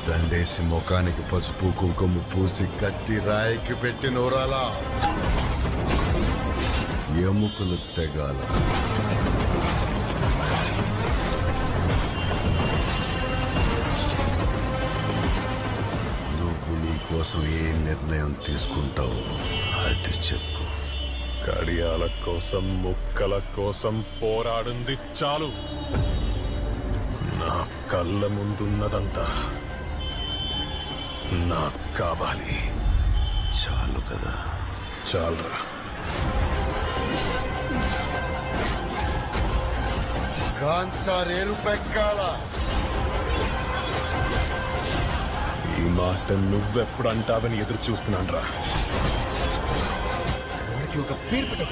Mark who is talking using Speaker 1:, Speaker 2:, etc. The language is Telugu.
Speaker 1: దండేసి ముఖానికి పసుపు కుంకుమ పూసి కత్తి రాయికి పెట్టి నూరాలా ఎముకలు తెగాల. నువ్వు నీ కోసం ఏ నిర్ణయం తీసుకుంటావు అది చెప్పు.
Speaker 2: కడియాల కోసం ముక్కల కోసం పోరాడింది చాలు. నా కళ్ళ ముందున్నదంతా నాకు కావాలి.
Speaker 1: చాలు కదా.
Speaker 2: చాలరా.
Speaker 1: కాంచారేరు పెక్కాల.
Speaker 2: ఈ మాట నువ్వెప్పుడు అంటావని ఎదురు చూస్తున్నాను రా.
Speaker 3: ఒక పేరు పెట్ట